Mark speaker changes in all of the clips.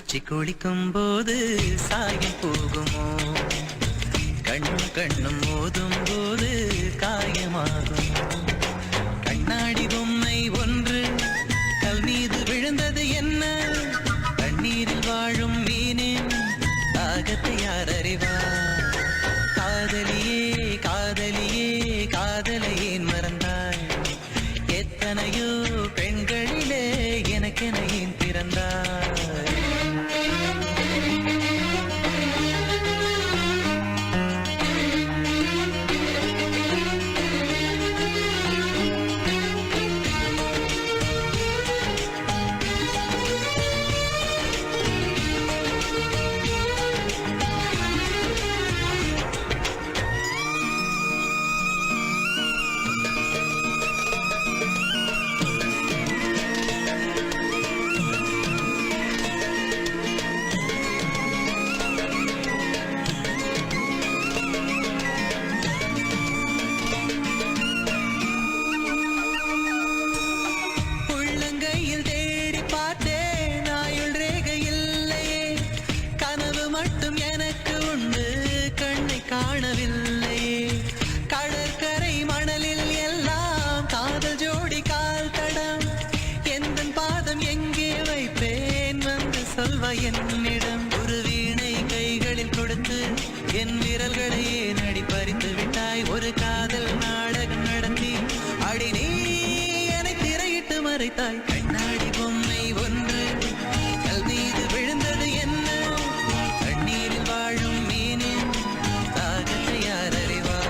Speaker 1: பூச்சி குளிக்கும் போது சாயம் போகுமோ, கண்ணும் கண்ணும் மோதும் போது காயமாகும். கண்ணாடி பொம்மை ஒன்று கல் மீது விழுந்தது என்ன, தண்ணீரில் வாழும் மீனின் தாகத்தை யார் அறிவார்? காதலியே காதலியே காதலை ஏன் மறந்தாய்? எத்தனையோ பெண்களிலே எனக்கென ஏன் பிறந்தாய்? காணவில்லை கடற்கரை மணலில் எல்லாம் காதல் ஜோடி கால் தடம், எந்த பாதம் எங்கே வைப்பேன் வந்து சொல்வ என்னிடம். ஒரு வீணை கைகளில் கொடுத்து என் விரல்களை நடி பறித்து விட்டாய். ஒரு காதல் நாடகம் நடத்தி அடி நீ என்னை திரையிட்டு மறைத்தாய். கண்ணாடி பொம்மை ஒன்று கல் மீது விழுந்தது என்ன, தண்ணீரில் வாழும் மீனின் தாகத்தை யார் அறிவார்?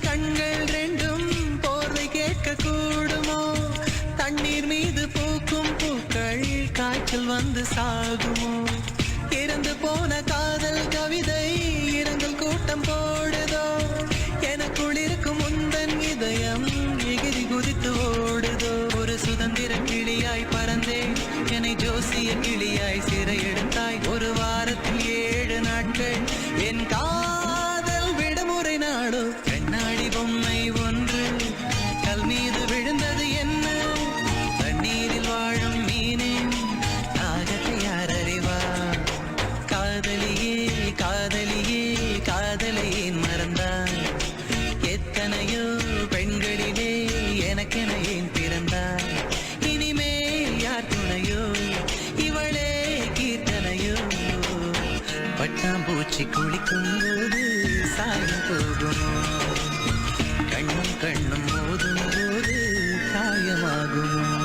Speaker 1: கண்கள் ரெண்டும் போர்வை கேட்க கூடுமோ, தண்ணீர் மீது பூக்கும் பூக்கள் காய்ச்சல் வந்து சாகுமோ? இறந்து போன காதல் கவிதை இரங்கல் கூட்டம் போடுதோ, எனக்குள் இருக்கும் முந்தன் இதயம் எகிரி குதித்து ஓடுதோ? ஒரு சுதந்திர கிளியாய் பறந்தேன், என்னை ஜோசிய கிளியாய் சிறை எடுத்தாய். ஒரு வாரத்தில் 7 நாட்கள் என் காதல் விடுமுறை நாடோ. கண்ணாடி பொம்மை ஒன்று கல் மீது விழுந்தது என்ன, தண்ணீரில் வாழும் மீனின் தாகத்தை யார் அறிவார்? காதலியே காதலியே காதலை ஏன் மறந்தாய்? எத்தனையோ பெண்களிலே எனக்கென ஏன் பிறந்தாய்? இனிமேல் யார் துணையோ, இவளே கீர்த்தனையோ? பட்டாம்பூச்சி குளிக்கும் போது சாயம் போகுமோ, கண்ணும் கண்ணும் மோதும் போது காயமாகுமோ?